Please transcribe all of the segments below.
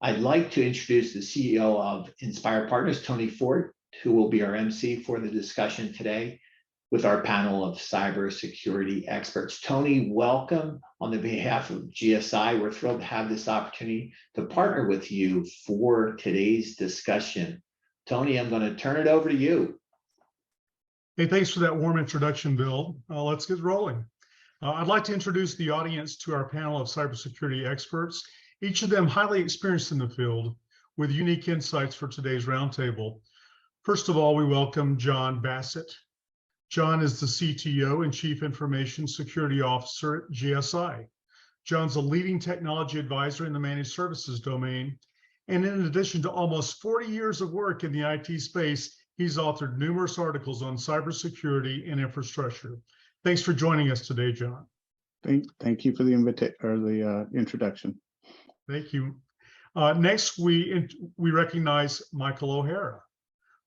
I'd like to introduce the CEO of Enspire Partners, Tony Ford, who will be our MC for the discussion today with our panel of cybersecurity experts. Tony, welcome on the behalf of GSI. We're thrilled to have this opportunity to partner with you for today's discussion. Tony, I'm going to turn it over to you. Hey, thanks for that warm introduction, Bill. Let's get rolling. I'd like to introduce the audience to our panel of cybersecurity experts, each of them highly experienced in the field with unique insights for today's roundtable. First of all, we welcome John Bassett. John is the CTO and Chief Information Security Officer at GSI. John's a leading technology advisor in the managed services domain. And in addition to almost 40 years of work in the IT space, he's authored numerous articles on cybersecurity and infrastructure. Thanks for joining us today, John. Thank you for the introduction. Thank you. Next, we recognize Michael O'Hara.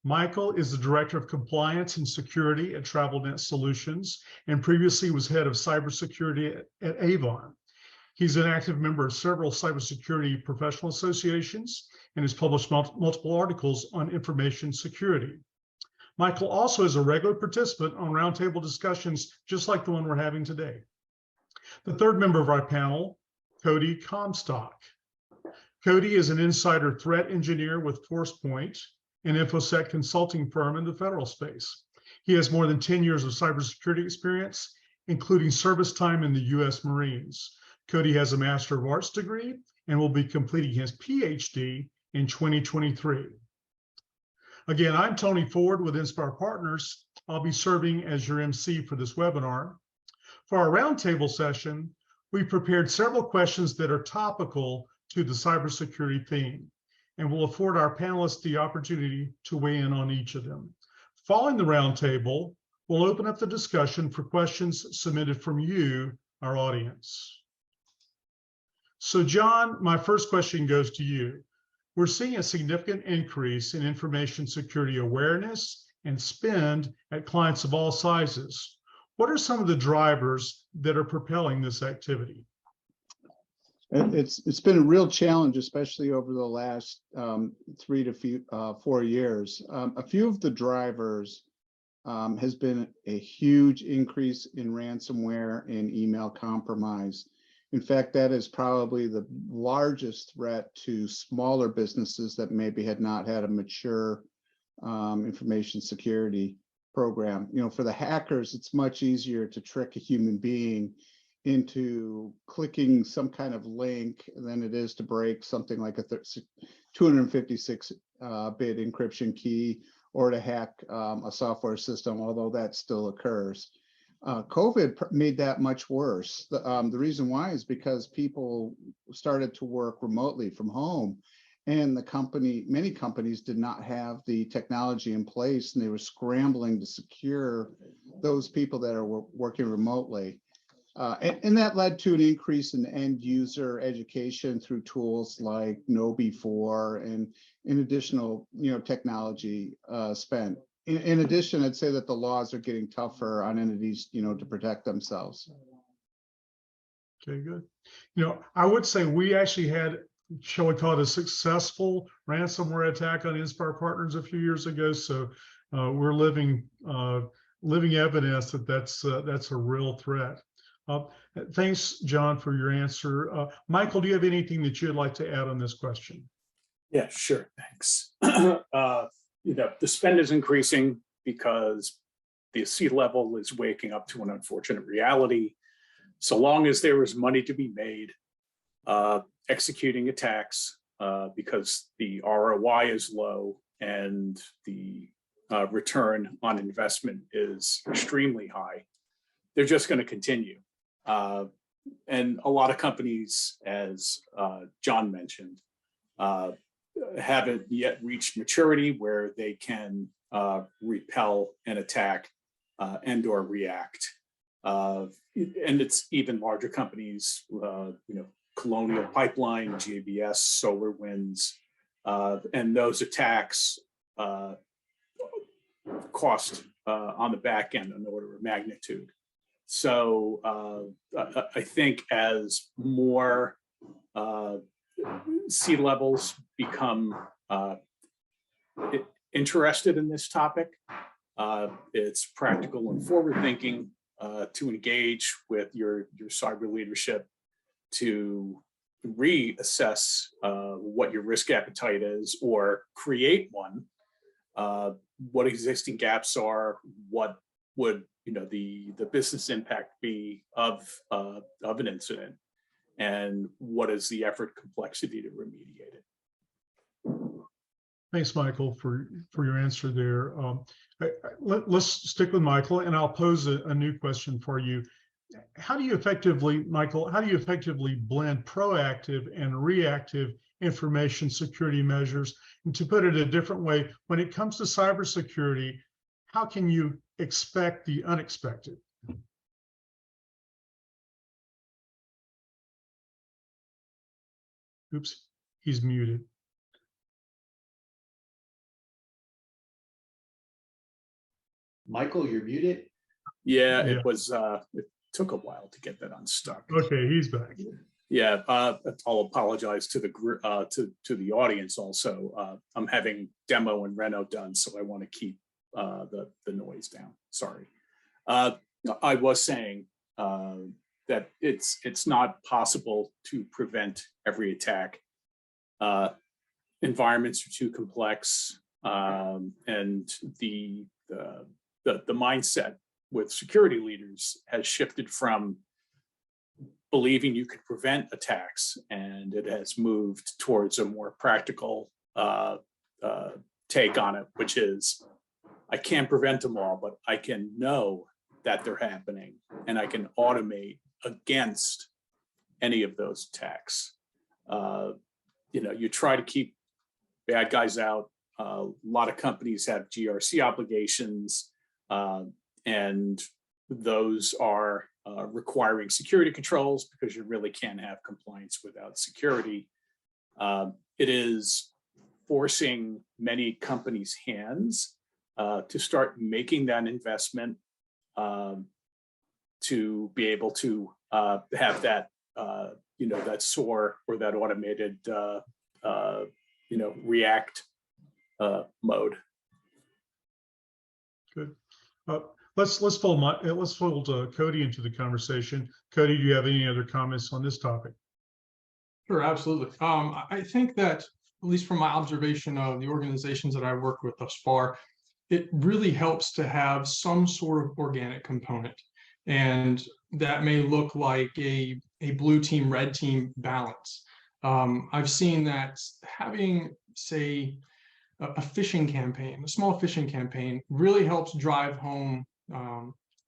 Michael is the Director of Compliance and Security at TravelNet Solutions, and previously was head of cybersecurity at Avon. He's an active member of several cybersecurity professional associations and has published multiple articles on information security. Michael also is a regular participant on roundtable discussions, just like the one we're having today. The third member of our panel, Cody Comstock. Cody is an insider threat engineer with ForcePoint, an InfoSec consulting firm in the federal space. He has more than 10 years of cybersecurity experience, including service time in the U.S. Marines. Cody has a Master of Arts degree and will be completing his PhD in 2023. Again, I'm Tony Ford with Enspire Partners. I'll be serving as your MC for this webinar. For our roundtable session, we prepared several questions that are topical to the cybersecurity theme, and will afford our panelists the opportunity to weigh in on each of them. Following the roundtable, we'll open up the discussion for questions submitted from you, our audience. So John, my first question goes to you. We're seeing a significant increase in information security awareness and spend at clients of all sizes. What are some of the drivers that are propelling this activity? It's been a real challenge, especially over the last 3 to 4 years. A few of the drivers has been a huge increase in ransomware and email compromise. In fact, that is probably the largest threat to smaller businesses that maybe had not had a mature information security program. You know, for the hackers, it's much easier to trick a human being into clicking some kind of link than it is to break something like a 256-bit encryption key, or to hack a software system, although that still occurs. COVID made that much worse. The reason why is because people started to work remotely from home, and many companies did not have the technology in place, and they were scrambling to secure those people that are working remotely. And that led to an increase in end user education through tools like KnowBe4 and additional, technology spent. In addition, I'd say that the laws are getting tougher on entities, to protect themselves. Okay, good. I would say we actually had, shall we call it, a successful ransomware attack on Enspire Partners a few years ago. So we're living evidence that that's a real threat. Thanks, John, for your answer. Michael, do you have anything that you'd like to add on this question? Yeah, sure. Thanks. The spend is increasing because the C-level is waking up to an unfortunate reality. So long as there is money to be made, executing attacks because the ROI is low and the return on investment is extremely high, they're just going to continue. And a lot of companies, as John mentioned, haven't yet reached maturity where they can repel an attack and or react. And it's even larger companies, Colonial Pipeline, JBS, SolarWinds, and those attacks cost on the back end an order of magnitude. So I think as more sea levels become interested in this topic. It's practical and forward thinking to engage with your cyber leadership to reassess what your risk appetite is, or create one, what existing gaps are, what would the business impact be of an incident, and what is the effort complexity to remediate it. Thanks, Michael, for your answer there. Let's stick with Michael, and I'll pose a new question for you. How do you effectively, Michael, how do you effectively blend proactive and reactive information security measures? And to put it a different way, when it comes to cybersecurity, how can you expect the unexpected? Oops, he's muted. Michael, you're muted. Yeah, it was. It took a while to get that unstuck. Okay, he's back. Yeah, I'll apologize to the group, to the audience also. I'm having demo and reno done, so I want to keep the noise down. Sorry. I was saying that it's not possible to prevent every attack. Environments are too complex, and the mindset with security leaders has shifted from believing you could prevent attacks, and it has moved towards a more practical take on it, which is, I can't prevent them all, but I can know that they're happening, and I can automate against any of those attacks. You try to keep bad guys out. A lot of companies have GRC obligations, and those are requiring security controls, because you really can't have compliance without security. It is forcing many companies' hands to start making that investment to be able to have that that SOAR, or that automated react mode. Good. Let's fold Cody into the conversation. Cody, do you have any other comments on this topic? Sure, absolutely. I think that, at least from my observation of the organizations that I work with thus far, it really helps to have some sort of organic component. And that may look like a blue team, red team balance. I've seen that having, say, a phishing campaign, a small phishing campaign, really helps drive home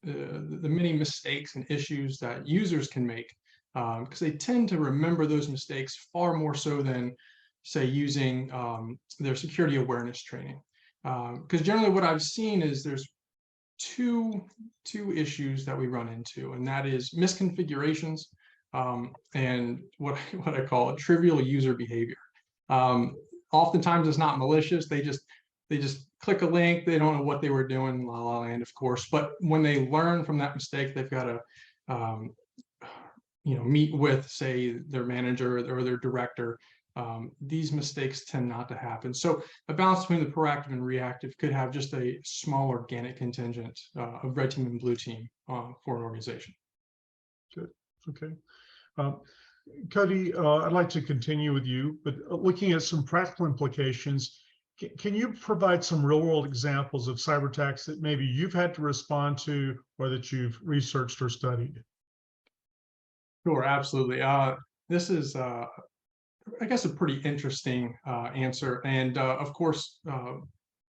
the many mistakes and issues that users can make, because they tend to remember those mistakes far more so than, say, using their security awareness training. Because generally what I've seen is there's two issues that we run into, and that is misconfigurations and what I call trivial user behavior. Oftentimes it's not malicious. They just click a link. They don't know what they were doing, la la land, of course. But when they learn from that mistake, they've got to meet with, say, their manager or their director. These mistakes tend not to happen. So a balance between the proactive and reactive could have just a small organic contingent of red team and blue team for an organization. Good. Okay. Cody, I'd like to continue with you, but looking at some practical implications, can you provide some real-world examples of cyber attacks that maybe you've had to respond to, or that you've researched or studied? Sure, absolutely. This is, I guess, a pretty interesting answer, and of course,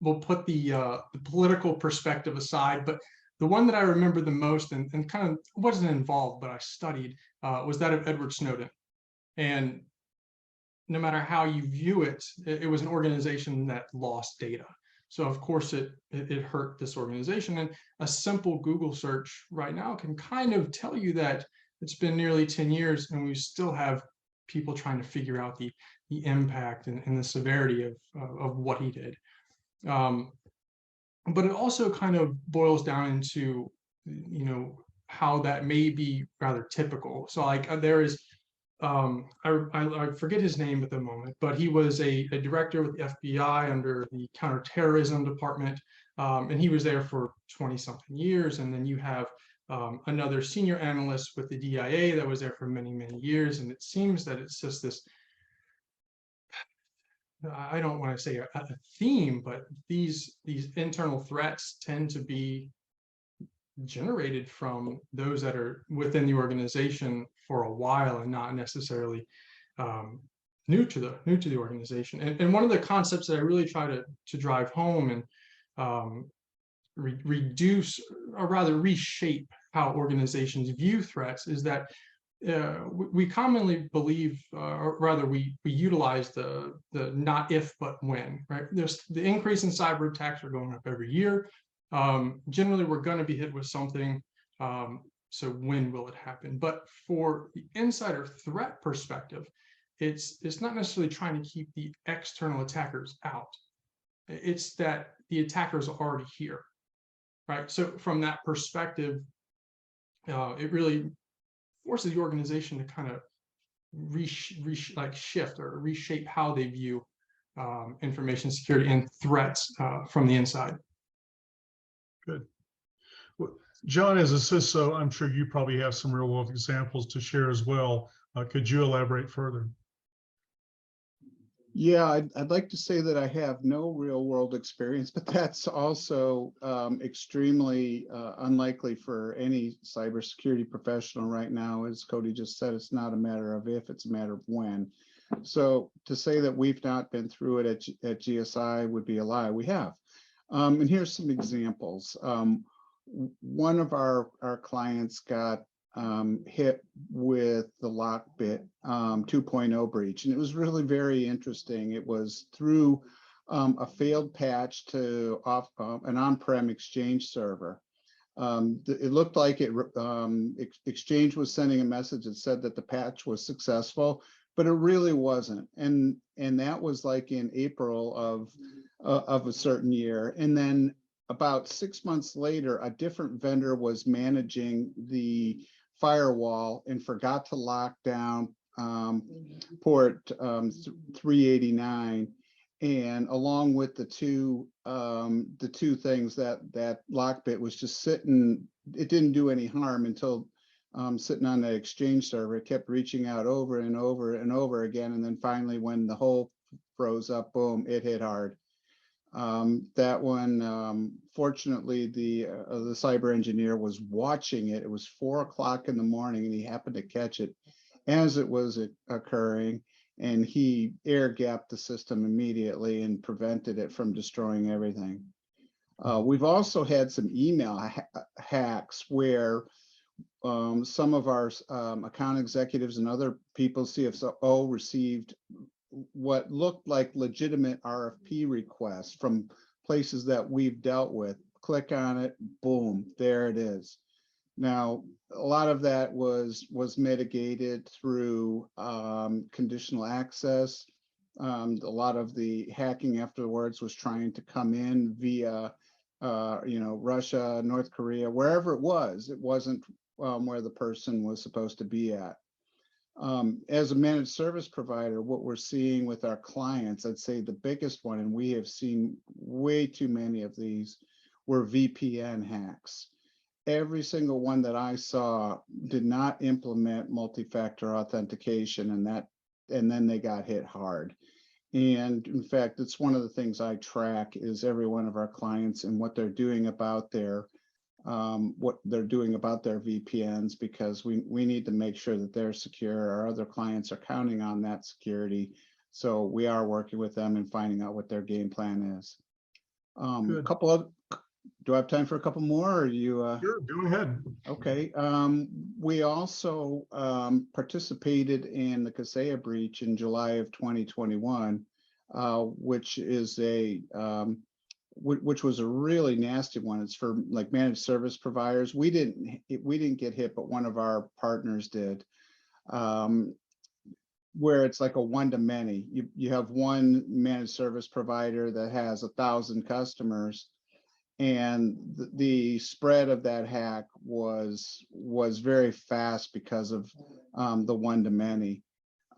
we'll put the political perspective aside. But the one that I remember the most, and kind of wasn't involved, but I studied, was that of Edward Snowden. And no matter how you view it, it was an organization that lost data. So of course it hurt this organization. And a simple Google search right now can kind of tell you that it's been nearly 10 years and we still have people trying to figure out the impact and the severity of what he did. But it also kind of boils down into, how that may be rather typical. So like there is I forget his name at the moment, but he was a director with the FBI under the counterterrorism department, and he was there for 20 something years. And then you have another senior analyst with the DIA that was there for many, many years. And it seems that it's just this, I don't want to say a theme, but these internal threats tend to be generated from those that are within the organization for a while and not necessarily new to the organization. And one of the concepts that I really try to drive home and reduce, or rather reshape how organizations view threats is that we commonly believe, or rather we utilize the not if but when, right? There's the increase in cyber attacks are going up every year. Generally, we're going to be hit with something. So when will it happen? But for the insider threat perspective, it's not necessarily trying to keep the external attackers out. It's that the attackers are already here, right? So from that perspective, it really forces the organization to kind of shift or reshape how they view information security and threats from the inside. Good. Well, John, as a CISO, I'm sure you probably have some real world examples to share as well. Could you elaborate further? Yeah, I'd like to say that I have no real world experience, but that's also extremely unlikely for any cybersecurity professional right now. As Cody just said, it's not a matter of if, it's a matter of when. So to say that we've not been through it at GSI would be a lie. We have. And here's some examples. One of our clients got hit with the Lockbit 2.0 breach, and it was really very interesting. It was through a failed patch to an on-prem Exchange server. It looked like Exchange was sending a message that said that the patch was successful, but it really wasn't. And that was like in April of a certain year. And then about 6 months later, a different vendor was managing the firewall and forgot to lock down port 389. And along with the two things, that Lockbit was just sitting, it didn't do any harm until sitting on the Exchange server. It kept reaching out over and over and over again. And then finally, when the hole froze up, boom, it hit hard. That one, fortunately, the cyber engineer was watching it. It was 4 o'clock in the morning, and he happened to catch it as it was occurring, and he air-gapped the system immediately and prevented it from destroying everything. We've also had some email hacks where some of our account executives and other people, CFO, received what looked like legitimate RFP requests from places that we've dealt with. Click on it, boom, there it is. Now, a lot of that was mitigated through conditional access. A lot of the hacking afterwards was trying to come in via, Russia, North Korea, wherever it was. It wasn't where the person was supposed to be at. As a managed service provider, what we're seeing with our clients, I'd say the biggest one, and we have seen way too many of these, were VPN hacks. Every single one that I saw did not implement multi-factor authentication, and then they got hit hard. And in fact, it's one of the things I track is every one of our clients and what they're doing about their VPNs, because we need to make sure that they're secure. Our other clients are counting on that security. So we are working with them and finding out what their game plan is. A couple of, do I have time for a couple more, or you? Sure, go ahead. Okay. We also participated in the Kaseya breach in July of 2021, which is which was a really nasty one. It's for like managed service providers. We didn't get hit, but one of our partners did, where it's like a one-to-many. You have one managed service provider that has 1,000 customers, and the spread of that hack was very fast because of the one-to-many.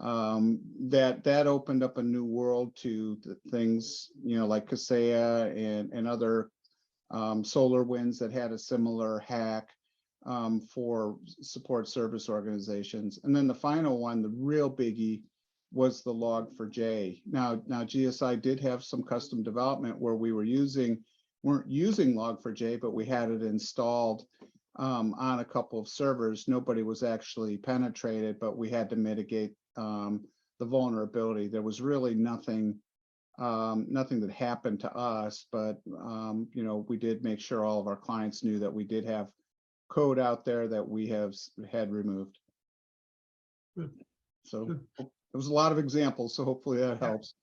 that opened up a new world to the things, like Kaseya and other SolarWinds that had a similar hack for support service organizations. And then the final one, the real biggie, was the Log4j. Now GSI did have some custom development where we weren't using Log4j, but we had it installed on a couple of servers. Nobody was actually penetrated, but we had to mitigate the vulnerability. There was really nothing that happened to us, but we did make sure all of our clients knew that we did have code out there that we had removed. Good. So Good. There was a lot of examples, so hopefully that helps.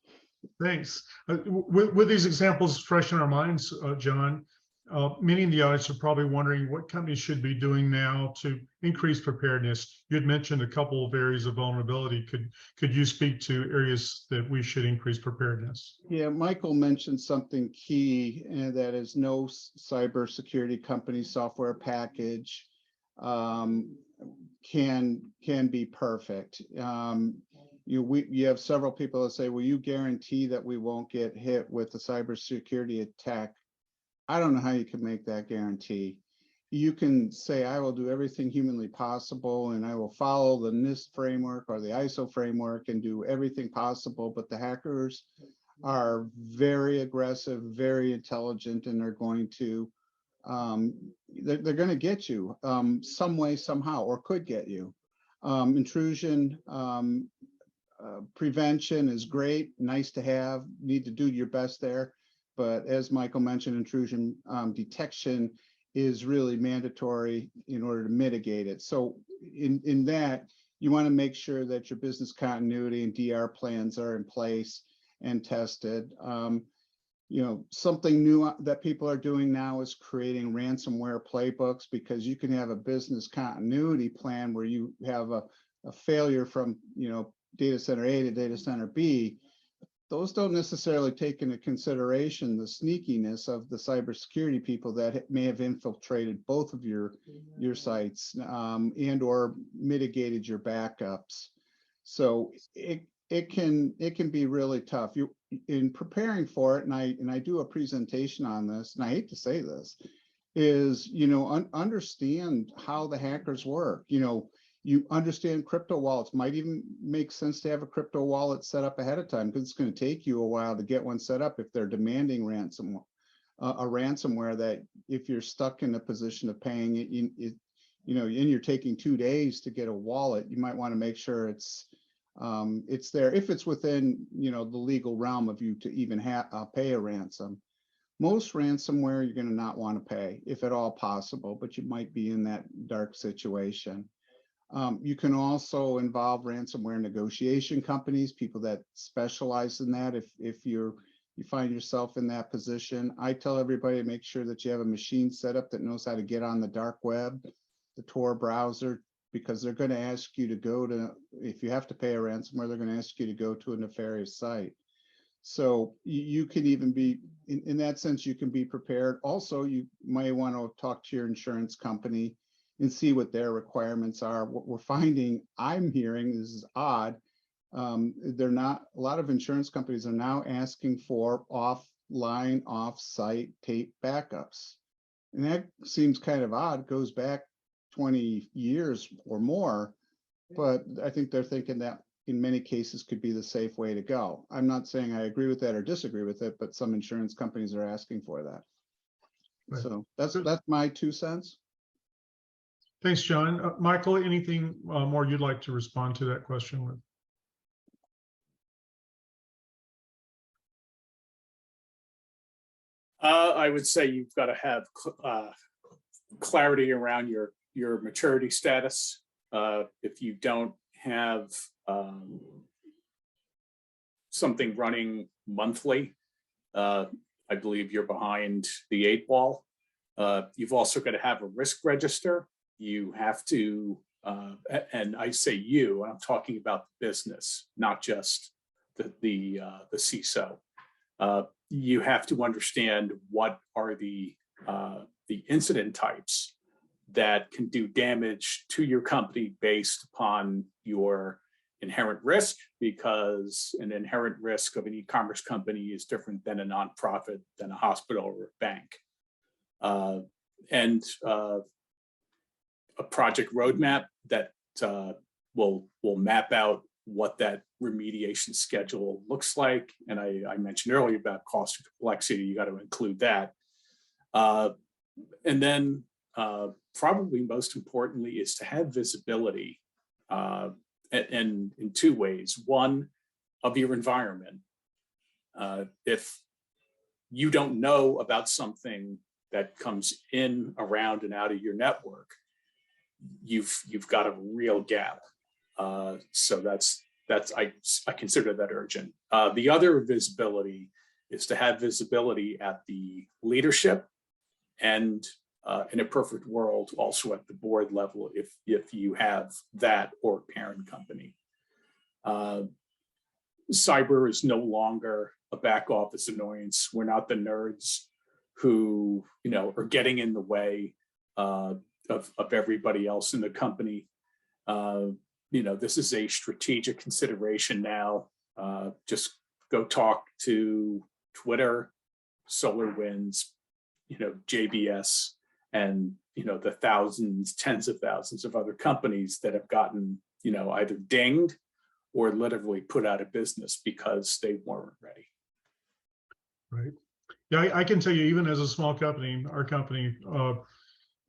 Thanks. With these examples fresh in our minds, John, many in the audience are probably wondering what companies should be doing now to increase preparedness. You had mentioned a couple of areas of vulnerability. Could you speak to areas that we should increase preparedness? Yeah, Michael mentioned something key, and that is no cybersecurity company software package can be perfect. You have several people that say, "Will you guarantee that we won't get hit with a cybersecurity attack?" I don't know how you can make that guarantee. You can say, "I will do everything humanly possible, and I will follow the NIST framework or the ISO framework and do everything possible," but the hackers are very aggressive, very intelligent, and they're going to get you some way, somehow, or could get you. Intrusion prevention is great, nice to have, need to do your best there. But as Michael mentioned, intrusion detection is really mandatory in order to mitigate it. So in that, you want to make sure that your business continuity and DR plans are in place and tested. Something new that people are doing now is creating ransomware playbooks, because you can have a business continuity plan where you have a failure from data center A to data center B. Those don't necessarily take into consideration the sneakiness of the cybersecurity people that may have infiltrated both of your sites and or mitigated your backups. So it can be really tough. In preparing for it, and I do a presentation on this, and I hate to say this, is understand how the hackers work. You understand crypto wallets. Might even make sense to have a crypto wallet set up ahead of time, because it's going to take you a while to get one set up if they're demanding a ransomware that if you're stuck in a position of paying it, and you're taking 2 days to get a wallet, you might want to make sure it's there if it's within the legal realm of you to even pay a ransom. Most ransomware you're going to not want to pay, if at all possible, but you might be in that dark situation. You can also involve ransomware negotiation companies, people that specialize in that. If you find yourself in that position, I tell everybody to make sure that you have a machine set up that knows how to get on the dark web, the Tor browser, because they're going to ask you to go to, if you have to pay a ransomware, they're going to ask you to go to a nefarious site. So you can even be, in that sense, you can be prepared. Also, you might want to talk to your insurance company and see what their requirements are. What we're finding, I'm hearing, this is odd, a lot of insurance companies are now asking for offline, off-site tape backups. And that seems kind of odd, it goes back 20 years or more, but I think they're thinking that in many cases could be the safe way to go. I'm not saying I agree with that or disagree with it, but some insurance companies are asking for that. Right. So that's my 2 cents. Thanks, John. Michael, anything more you'd like to respond to that question with? I would say you've got to have clarity around your maturity status. If you don't have something running monthly, I believe you're behind the 8 ball. You've also got to have a risk register. You have to, and I say you, I'm talking about the business, not just the CISO. You have to understand what are the incident types that can do damage to your company based upon your inherent risk, because an inherent risk of an e-commerce company is different than a nonprofit, than a hospital or a bank. And a project roadmap that will map out what that remediation schedule looks like. And I mentioned earlier about cost and complexity, you got to include that. And then probably most importantly is to have visibility, and in two ways. One, of your environment. If you don't know about something that comes in, around, and out of your network, you've got a real gap. So that's I consider that urgent. The other visibility is to have visibility at the leadership, and in a perfect world, also at the board level, if you have that or parent company. Cyber is no longer a back office annoyance. We're not the nerds who are getting in the way of everybody else in the company. This is a strategic consideration now. Just go talk to Twitter, SolarWinds, JBS, and the thousands, tens of thousands of other companies that have gotten either dinged or literally put out of business because they weren't ready. Right. Yeah, I can tell you, even as a small company, our company,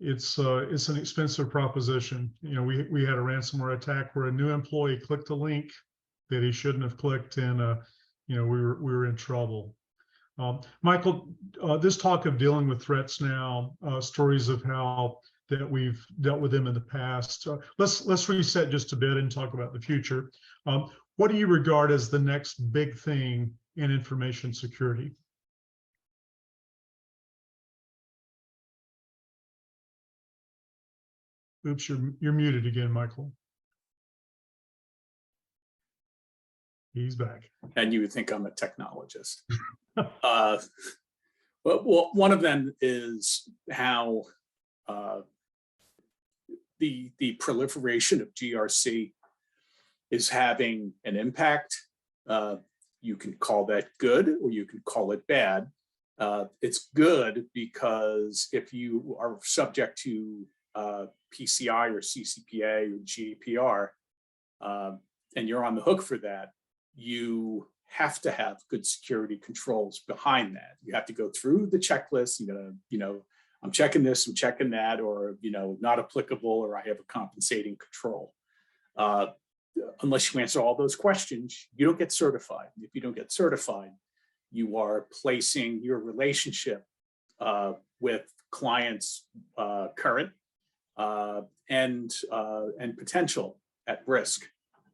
it's an expensive proposition. We had a ransomware attack where a new employee clicked a link that he shouldn't have clicked, and we were in trouble. Michael, this talk of dealing with threats now, stories of how that we've dealt with them in the past. Let's reset just a bit and talk about the future. What do you regard as the next big thing in information security? Oops, you're muted again, Michael. He's back. And you would think I'm a technologist. Well, one of them is how the proliferation of GRC is having an impact. You can call that good, or you can call it bad. It's good because if you are subject to PCI or CCPA or GDPR, and you're on the hook for that, you have to have good security controls behind that. You have to go through the checklist. I'm checking this, I'm checking that, or not applicable, or I have a compensating control. Unless you answer all those questions, you don't get certified. If you don't get certified, you are placing your relationship with clients, current and potential, at risk.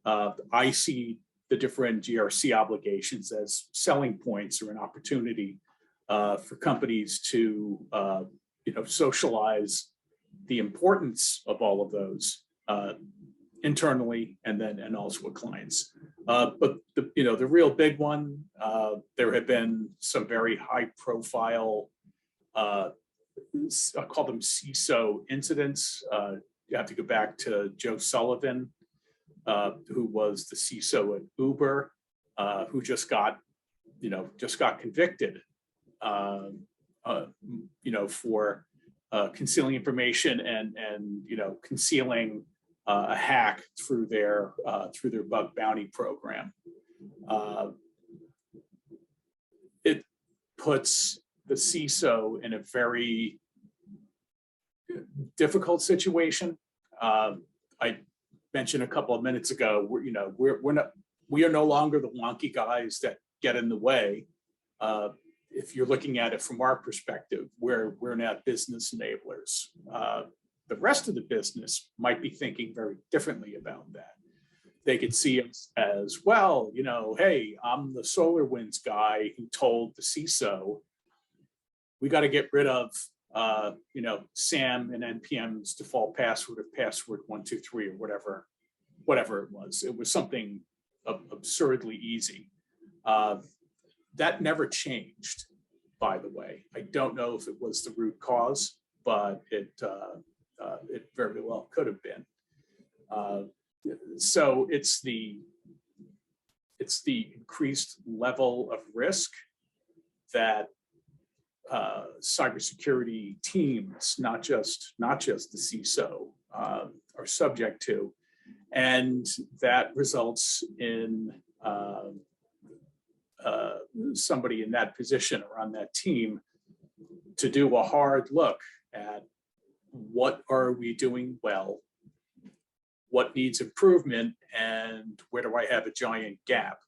I see the different GRC obligations as selling points or an opportunity for companies to socialize the importance of all of those internally and also with clients. But the real big one, there have been some very high profile, I call them CISO incidents. You have to go back to Joe Sullivan, who was the CISO at Uber, who just got convicted, for concealing information and concealing a hack through their bug bounty program. It puts the CISO in a very difficult situation. I mentioned a couple of minutes ago, we are no longer the wonky guys that get in the way. If you're looking at it from our perspective, we're now business enablers. The rest of the business might be thinking very differently about that. They could see us as, well, hey, I'm the SolarWinds guy who told the CISO, we got to get rid of SAM and NPM's default password of password 123 or whatever it was. It was something absurdly easy. That never changed, by the way. I don't know if it was the root cause, but it very well could have been. So it's the increased level of risk that cybersecurity teams, not just the CISO, are subject to, and that results in somebody in that position or on that team to do a hard look at what are we doing well, what needs improvement, and where do I have a giant gap,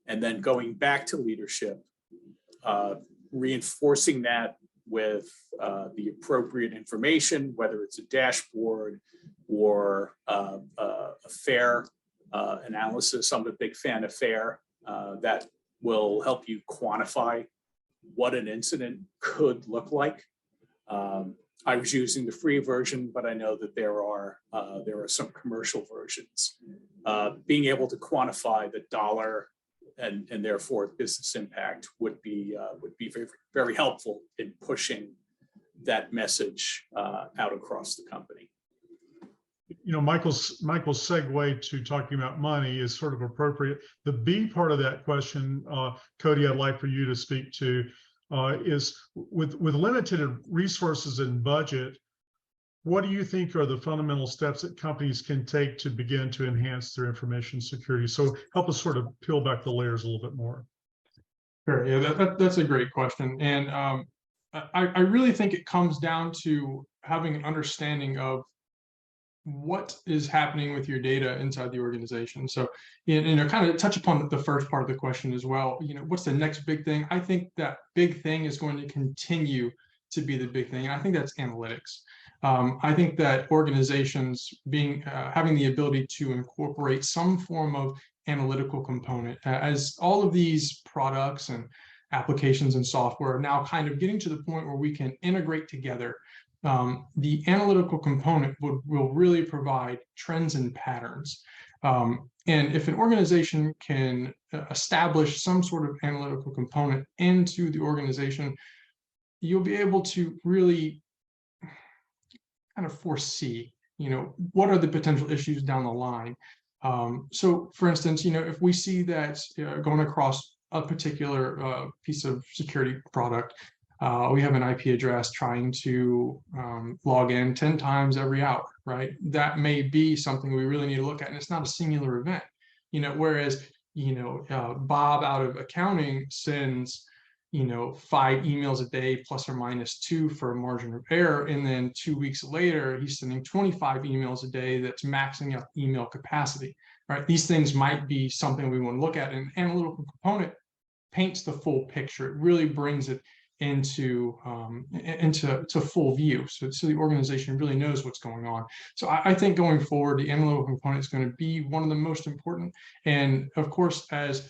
and then going back to leadership, reinforcing that with the appropriate information, whether it's a dashboard or a FAIR analysis. I'm a big fan of FAIR. That will help you quantify what an incident could look like. I was using the free version, but I know that there are some commercial versions. Being able to quantify the dollar and therefore business impact would be very, very helpful in pushing that message out across the company. You know, Michael's segue to talking about money is sort of appropriate. The B part of that question, Cody, I'd like for you to speak to, is with limited resources and budget, what do you think are the fundamental steps that companies can take to begin to enhance their information security? So help us sort of peel back the layers a little bit more. Sure. Yeah, that's a great question. And I really think it comes down to having an understanding of what is happening with your data inside the organization. So, you know, kind of touch upon the first part of the question as well. You know, what's the next big thing? I think that big thing is going to continue to be the big thing. And I think that's analytics. I think that organizations having the ability to incorporate some form of analytical component, as all of these products and applications and software are now kind of getting to the point where we can integrate together. The analytical component will really provide trends and patterns. And if an organization can establish some sort of analytical component into the organization, you'll be able to really kind of foresee, you know, what are the potential issues down the line. So for instance, you know, if we see that going across a particular piece of security product, we have an IP address trying to log in 10 times every hour, right? That may be something we really need to look at, and it's not a singular event, you know, whereas, you know, Bob out of accounting sends, you know, 5 emails a day plus or minus 2 for a margin of error. And then 2 weeks later, he's sending 25 emails a day that's maxing out email capacity, right? These things might be something we want to look at. And an analytical component paints the full picture. It really brings it into full view. So the organization really knows what's going on. So I think going forward, the analytical component is going to be one of the most important. And of course, as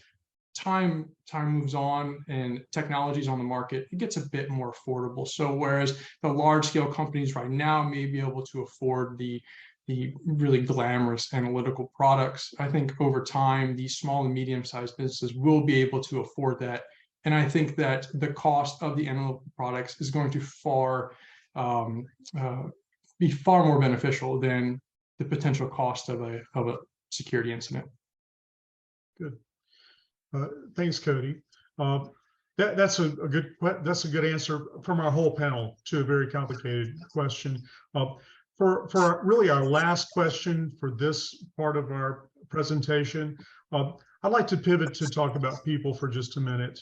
time moves on and technology's on the market, it gets a bit more affordable. So whereas the large scale companies right now may be able to afford the really glamorous analytical products, I think over time, these small and medium-sized businesses will be able to afford that. And I think that the cost of the analytical products is going to be far more beneficial than the potential cost of a security incident. Good. Thanks, Cody. That's a good answer from our whole panel to a very complicated question. For really our last question for this part of our presentation, I'd like to pivot to talk about people for just a minute,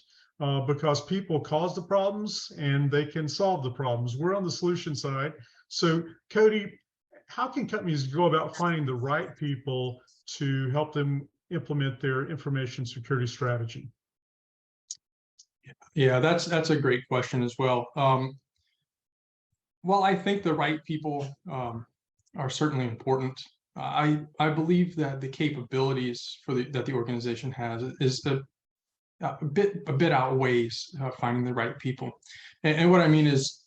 because people cause the problems and they can solve the problems. We're on the solution side. So Cody, how can companies go about finding the right people to help them implement their information security strategy? Yeah, that's a great question as well. Well, I think the right people are certainly important. I believe that the capabilities that the organization has is a bit outweighs finding the right people. And what I mean is,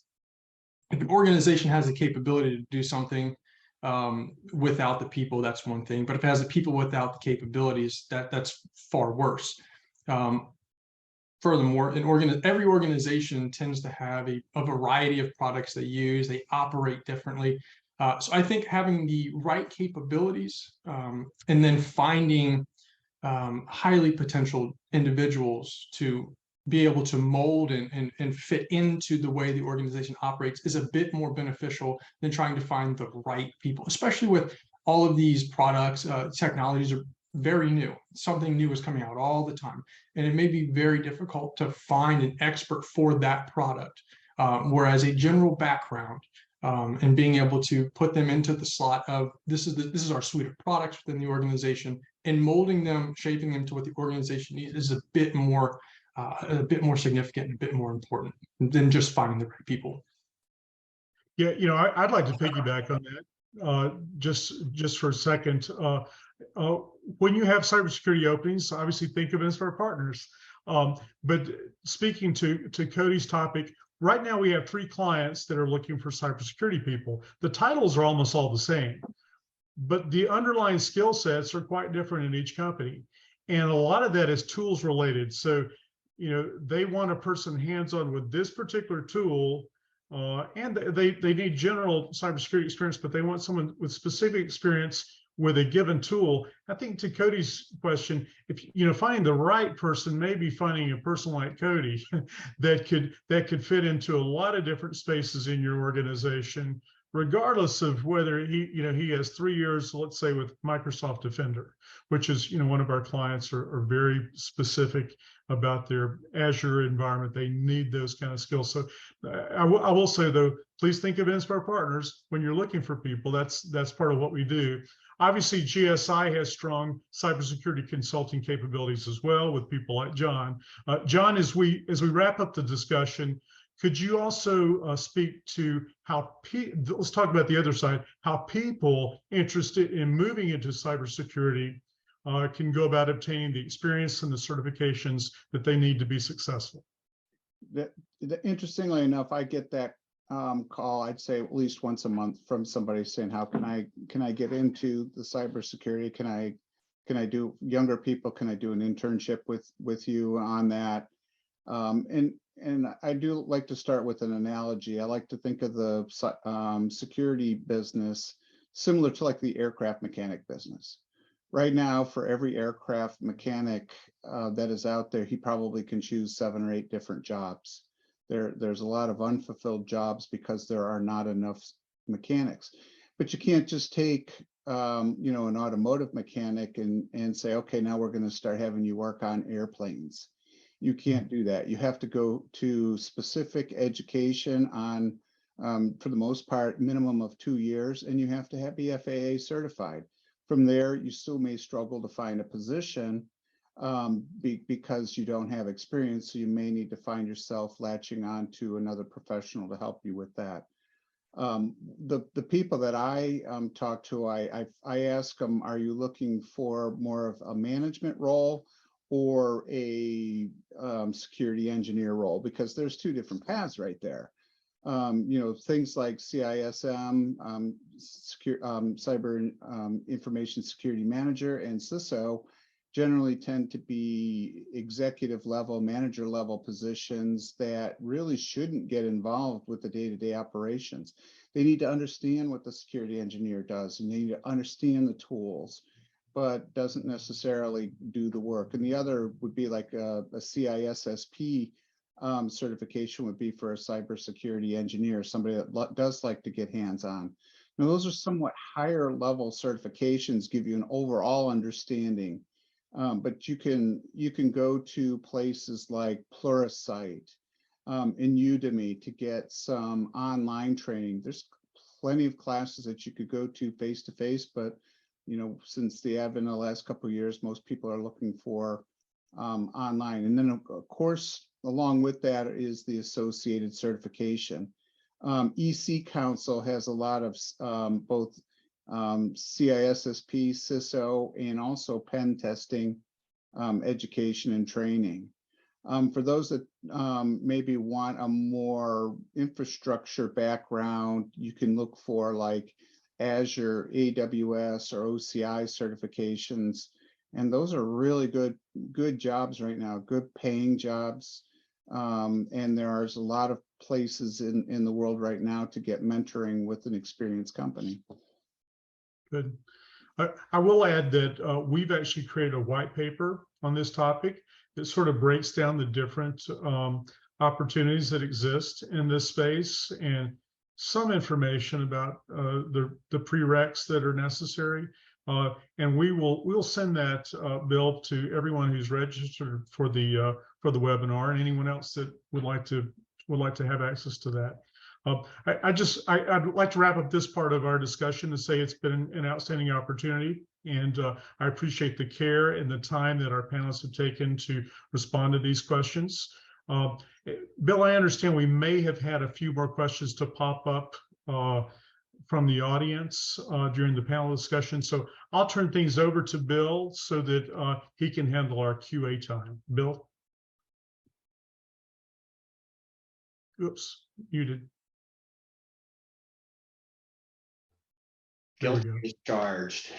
if an organization has the capability to do something without the people, that's one thing. But if it has the people without the capabilities, that's far worse. Furthermore, every organization tends to have a variety of products they use. They operate differently. So I think having the right capabilities and then finding highly potential individuals to be able to mold and fit into the way the organization operates is a bit more beneficial than trying to find the right people, especially with all of these products. Technologies are very new. Something new is coming out all the time. And it may be very difficult to find an expert for that product. Whereas a general background and being able to put them into the slot of this is our suite of products within the organization, and molding them, shaping them to what the organization needs is a bit more significant and a bit more important than just finding the right people. Yeah, I'd like to piggyback on that just for a second. When you have cybersecurity openings, obviously think of Enspire Partners. But speaking to Cody's topic, right now we have 3 clients that are looking for cybersecurity people. The titles are almost all the same, but the underlying skill sets are quite different in each company. And a lot of that is tools related. So, they want a person hands-on with this particular tool, and they need general cybersecurity experience, but they want someone with specific experience with a given tool. I think to Cody's question, if finding the right person, maybe finding a person like Cody that could fit into a lot of different spaces in your organization, regardless of whether he has 3 years, let's say, with Microsoft Defender, which is one of our clients are very specific about their Azure environment. They need those kind of skills. So I will say, though, please think of Enspire Partners when you're looking for people. That's part of what we do. Obviously, GSI has strong cybersecurity consulting capabilities as well with people like John. John, as we wrap up the discussion, could you also speak to how let's talk about the other side, how people interested in moving into cybersecurity can go about obtaining the experience and the certifications that they need to be successful? Interestingly enough, I get that call, I'd say at least once a month, from somebody saying, how can I get into the cybersecurity? Can I do, younger people, can I do an internship with you on that? And I do like to start with an analogy. I like to think of the security business similar to like the aircraft mechanic business. Right now, for every aircraft mechanic that is out there, he probably can choose 7 or 8 different jobs. There's a lot of unfulfilled jobs because there are not enough mechanics. But you can't just take an automotive mechanic and say, okay, now we're going to start having you work on airplanes. You can't do that. You have to go to specific education on, for the most part, minimum of 2 years, and you have to be FAA certified. From there, you still may struggle to find a position because you don't have experience. So you may need to find yourself latching on to another professional to help you with that. The people that I talk to, I ask them, are you looking for more of a management role or a security engineer role? Because there's 2 different paths right there. Things like CISM, Cyber Information Security Manager, and CISO generally tend to be executive level, manager level positions that really shouldn't get involved with the day-to-day operations. They need to understand what the security engineer does, and they need to understand the tools, but doesn't necessarily do the work. And the other would be like a CISSP certification would be for a cybersecurity engineer, somebody that does like to get hands-on. Now, those are somewhat higher level certifications, give you an overall understanding, but you can go to places like Pluralsight and Udemy to get some online training. There's plenty of classes that you could go to face-to-face, but since the advent of the last couple of years, most people are looking for online. And then, of course, along with that is the associated certification. EC Council has a lot of both CISSP, CISO, and also pen testing education and training. For those that maybe want a more infrastructure background, you can look for like Azure, AWS, or OCI certifications. And those are really good jobs right now, good paying jobs. And there's a lot of places in the world right now to get mentoring with an experienced company. Good. I will add that we've actually created a white paper on this topic that sort of breaks down the different opportunities that exist in this space and some information about the prereqs that are necessary. And we'll send that bill to everyone who's registered for the webinar and anyone else that would like to have access to that. I'd like to wrap up this part of our discussion to say it's been an outstanding opportunity, and I appreciate the care and the time that our panelists have taken to respond to these questions. Bill, I understand we may have had a few more questions to pop up from the audience during the panel discussion, so I'll turn things over to Bill so that he can handle our QA time. Bill? Oops, muted. Guilty as charged.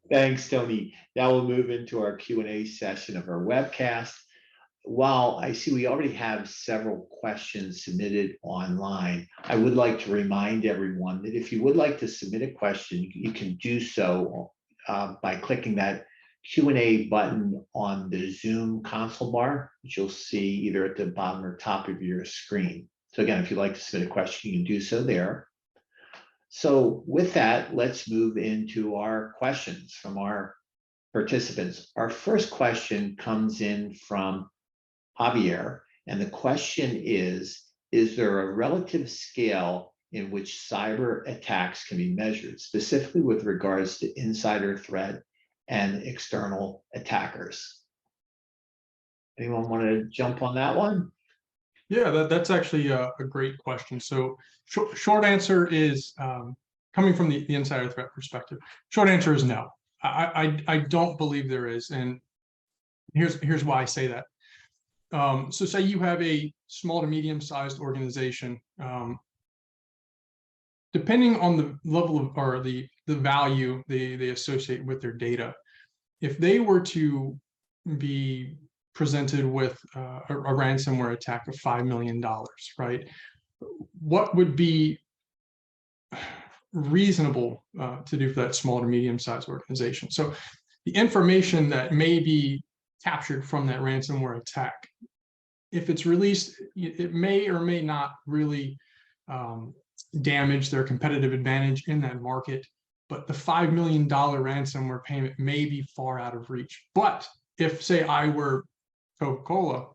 Thanks, Tony. Now we'll move into our Q&A session of our webcast. While I see we already have several questions submitted online, I would like to remind everyone that if you would like to submit a question, you can do so by clicking that Q&A button on the Zoom console bar, which you'll see either at the bottom or top of your screen. So again, if you'd like to submit a question, you can do so there. So with that, let's move into our questions from our participants. Our first question comes in from Javier, and the question is there a relative scale in which cyber attacks can be measured, specifically with regards to insider threat and external attackers? Anyone want to jump on that one? Yeah, that's actually a great question. So short answer is, coming from the insider threat perspective, short answer is no. I don't believe there is, and here's why I say that. So say you have a small to medium-sized organization, depending on the level of or the value they associate with their data, if they were to be presented with a ransomware attack of $5 million, right? What would be reasonable to do for that small to medium-sized organization? So the information that may be captured from that ransomware attack, if it's released, it may or may not really damage their competitive advantage in that market, but the $5 million ransomware payment may be far out of reach. But if, say, I were Coca-Cola,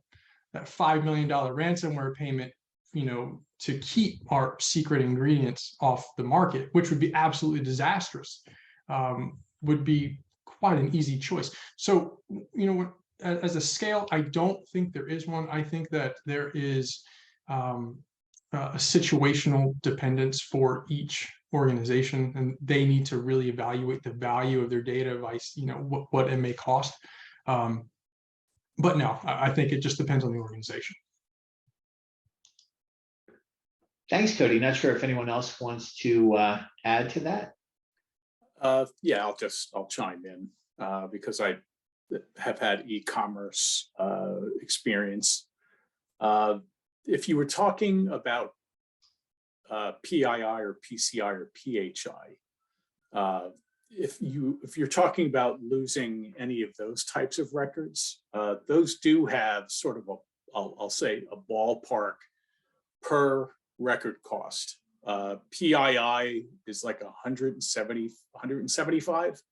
that $5 million ransomware payment, to keep our secret ingredients off the market, which would be absolutely disastrous, would be quite an easy choice. So, as a scale, I don't think there is one. I think that there is a situational dependence for each organization, and they need to really evaluate the value of their data by, what it may cost. But no, I think it just depends on the organization. Thanks, Cody. Not sure if anyone else wants to add to that. Yeah, I'll chime in because I have had e-commerce experience. If you were talking about PII or PCI or PHI, if you're talking about losing any of those types of records, those do have sort of I'll say a ballpark per record cost. PII is like 175.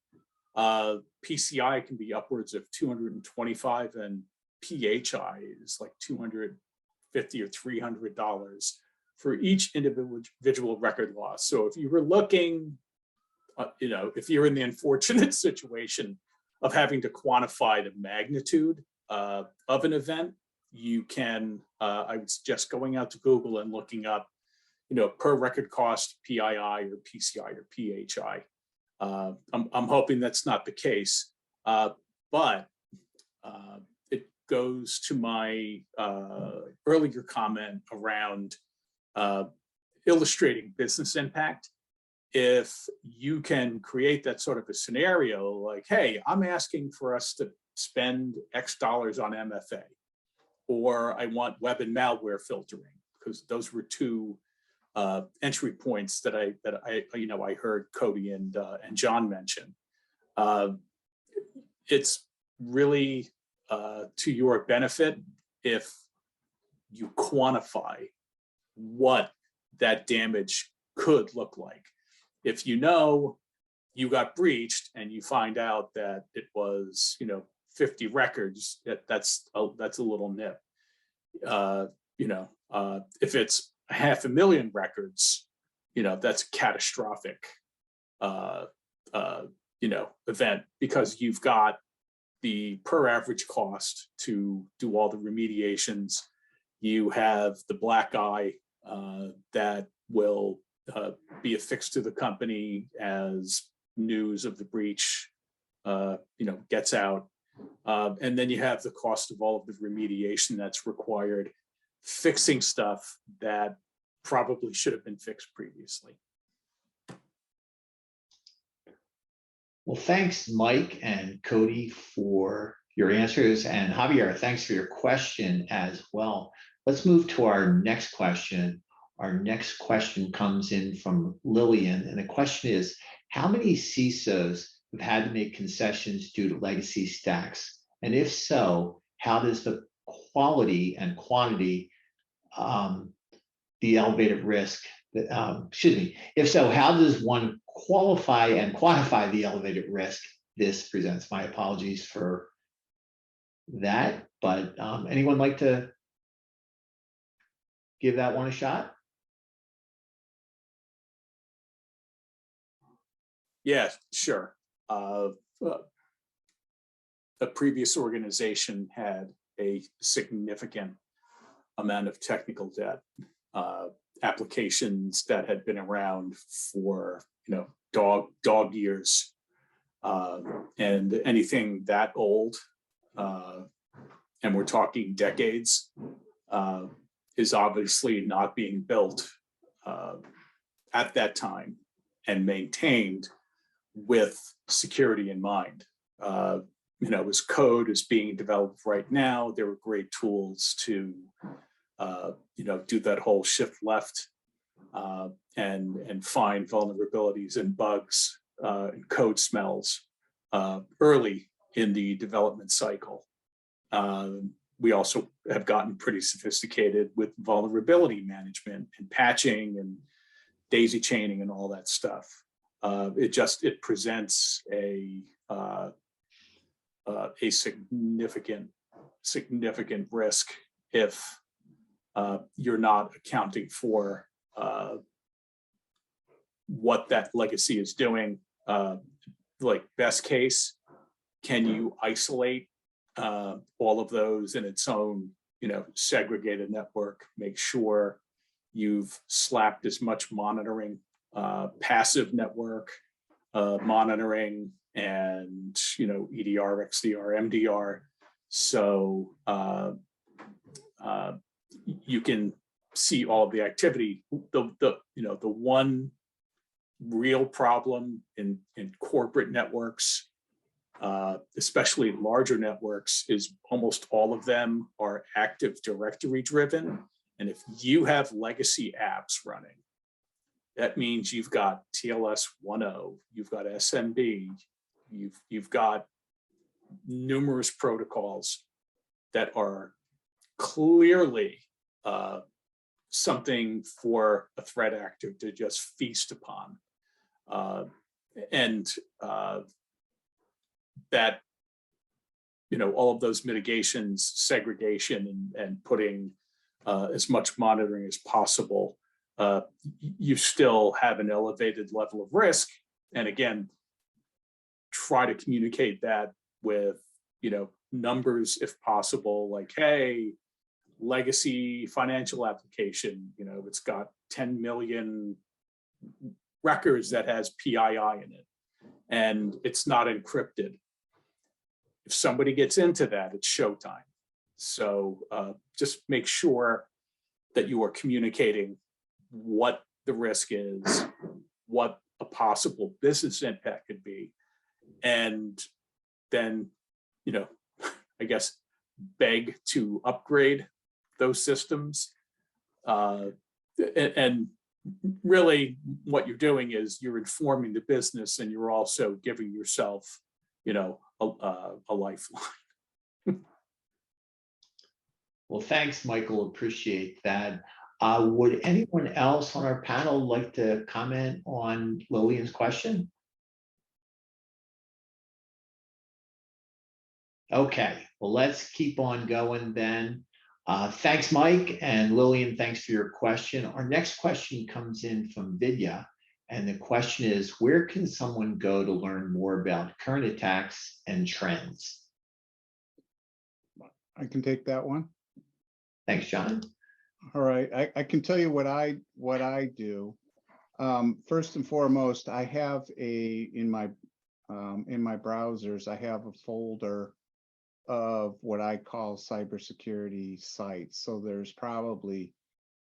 PCI can be upwards of 225, and PHI is like $250 or $300 for each individual record loss. So if you were looking, if you're in the unfortunate situation of having to quantify the magnitude of an event, you can, I would suggest going out to Google and looking up, per record cost, PII or PCI or PHI. I'm hoping that's not the case, but it goes to my earlier comment around illustrating business impact. If you can create that sort of a scenario like, hey, I'm asking for us to spend X dollars on MFA. or I want web and malware filtering, because those were two entry points that I heard Cody and John mention. It's really to your benefit if you quantify what that damage could look like. If you know you got breached and you find out that it was 50 records, that's a little nip. If it's 500,000 records, that's a catastrophic event, because you've got the per average cost to do all the remediations. You have the black eye that will be affixed to the company as news of the breach gets out. And then you have the cost of all of the remediation that's required, fixing stuff that probably should have been fixed previously. Well, thanks, Mike and Cody, for your answers. And Javier, thanks for your question as well. Let's move to our next question. Our next question comes in from Lillian. And the question is, how many CISOs have had to make concessions due to legacy stacks? And if so, how does the quality and quantity, the elevated risk, if so, how does one qualify and quantify the elevated risk this presents? My apologies for that, but anyone like to give that one a shot? Yeah, sure. A previous organization had a significant amount of technical debt, applications that had been around for dog years, and anything that old, and we're talking decades, is obviously not being built at that time and maintained with security in mind. As code is being developed right now, there were great tools to do that whole shift left and find vulnerabilities and bugs and code smells early in the development cycle. We also have gotten pretty sophisticated with vulnerability management and patching and daisy chaining and all that stuff. It presents a significant risk if you're not accounting for what that legacy is doing. Like best case, can you isolate all of those in its own, segregated network? Make sure you've slapped as much monitoring, passive network monitoring, and EDR, XDR, MDR, so you can see all of the activity. The one real problem in corporate networks, especially larger networks, is almost all of them are Active Directory driven. And if you have legacy apps running, that means you've got TLS 1.0, you've got SMB, you've got numerous protocols that are clearly something for a threat actor to just feast upon. That, all of those mitigations, segregation, and putting as much monitoring as possible, you still have an elevated level of risk. And again, try to communicate that with, numbers if possible, like, hey, legacy financial application, it's got 10 million records that has PII in it, and it's not encrypted. If somebody gets into that, it's showtime. So just make sure that you are communicating what the risk is, what a possible business impact could be, and then, I guess, beg to upgrade those systems. And really what you're doing is you're informing the business, and you're also giving yourself, a lifeline. Well, thanks, Michael. Appreciate that. Would anyone else on our panel like to comment on Lillian's question? Okay, well, let's keep on going then. Thanks, Mike, and Lillian, thanks for your question. Our next question comes in from Vidya, and the question is, where can someone go to learn more about current attacks and trends? I can take that one. Thanks, John. All right, I can tell you what I do. First and foremost, I have in my browsers, I have a folder of what I call cybersecurity sites. So there's probably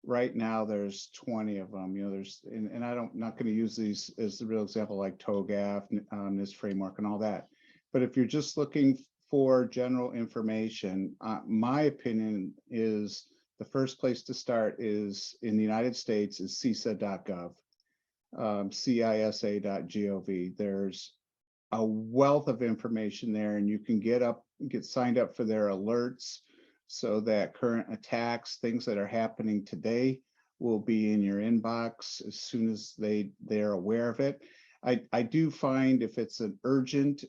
right now there's 20 of them. There's and not going to use these as the real example, like TOGAF, NIST framework and all that. But if you're just looking for general information, my opinion is the first place to start is in the United States is CISA.gov, CISA.gov. There's a wealth of information there, and you can get signed up for their alerts so that current attacks, things that are happening today, will be in your inbox as soon as they're aware of it. I do find if it's an urgent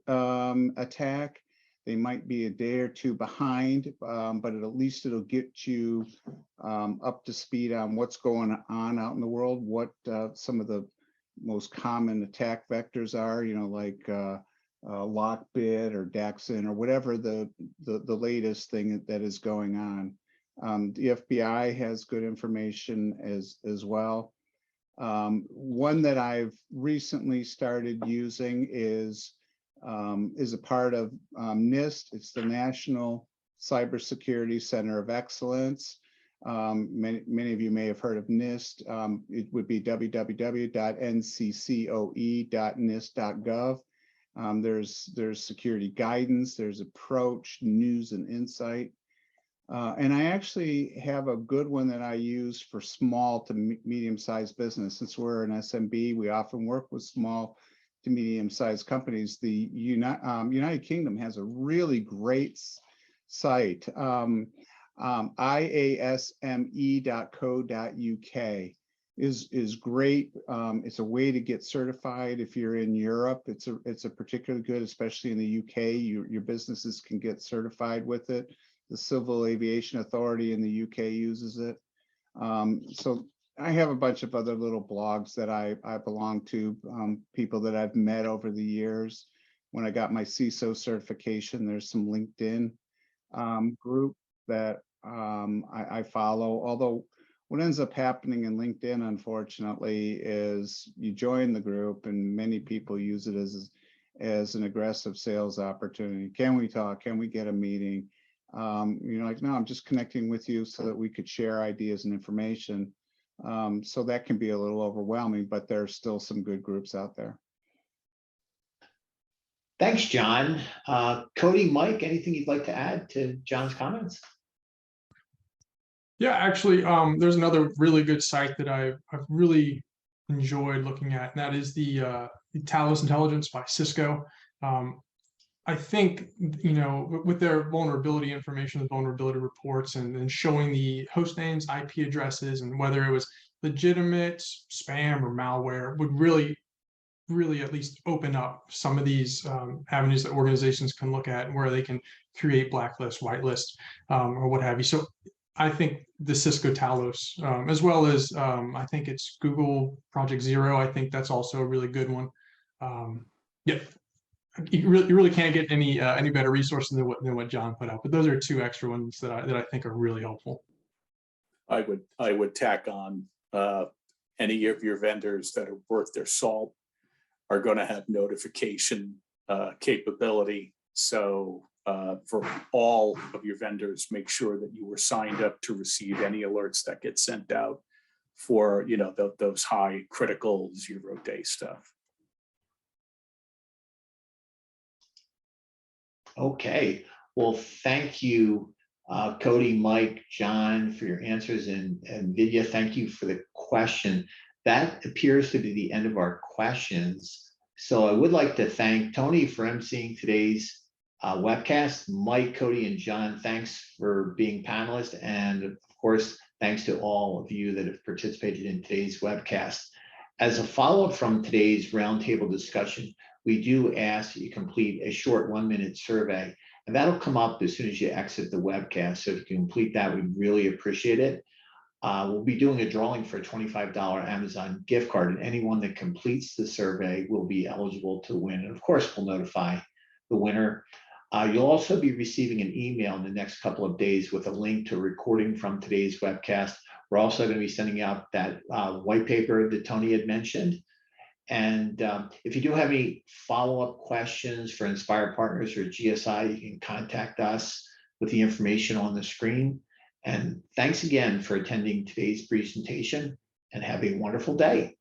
attack, they might be a day or two behind, but at least it'll get you up to speed on what's going on out in the world, what some of the most common attack vectors are, like Lockbit or Daxon or whatever the latest thing that is going on. The FBI has good information as well. One that I've recently started using is a part of NIST. It's the National Cybersecurity Center of Excellence. Many of you may have heard of NIST. It would be www.nccoe.nist.gov. There's security guidance, there's approach, news, and insight. And I actually have a good one that I use for small to medium-sized business. Since we're an SMB, we often work with small to medium-sized companies. The United Kingdom has a really great site, iasme.co.uk is great. It's a way to get certified if you're in Europe. It's a particularly good, especially in the UK. Your businesses can get certified with it. The Civil Aviation Authority in the UK uses it. So I have a bunch of other little blogs that I belong to, people that I've met over the years. When I got my CISO certification, there's some LinkedIn group that I follow. Although what ends up happening in LinkedIn, unfortunately, is you join the group and many people use it as an aggressive sales opportunity. Can we talk? Can we get a meeting? Like, no, I'm just connecting with you so that we could share ideas and information. So that can be a little overwhelming, but there's still some good groups out there. Thanks, John. Cody, Mike, anything you'd like to add to John's comments? Yeah, actually, there's another really good site that I've really enjoyed looking at, and that is the Talos Intelligence by Cisco. I think, with their vulnerability information, the vulnerability reports, and showing the host names, IP addresses, and whether it was legitimate spam or malware, would really at least open up some of these avenues that organizations can look at, where they can create blacklists, whitelists, or what have you. So I think the Cisco Talos, as well as I think it's Google Project Zero. I think that's also a really good one. Yeah. You really can't get any better resources than what John put out. But those are two extra ones that I think are really helpful. I would tack on any of your vendors that are worth their salt are going to have notification capability. So for all of your vendors, make sure that you were signed up to receive any alerts that get sent out for those high critical 0-day stuff. Okay, Well, thank you, Cody, Mike, John, for your answers, and Vidya, thank you for the question. That appears to be the end of our questions. So I would like to thank Tony for emceeing today's webcast. Mike, Cody, and John, thanks for being panelists. And of course, thanks to all of you that have participated in today's webcast. As a follow-up from today's roundtable discussion, we do ask that you complete a short 1-minute survey, and that'll come up as soon as you exit the webcast. So if you can complete that, we'd really appreciate it. We'll be doing a drawing for a $25 Amazon gift card, and anyone that completes the survey will be eligible to win. And of course, we'll notify the winner. You'll also be receiving an email in the next couple of days with a link to a recording from today's webcast. We're also going to be sending out that white paper that Tony had mentioned. And if you do have any follow-up questions for Enspire Partners or GSI, you can contact us with the information on the screen. And thanks again for attending today's presentation, and have a wonderful day.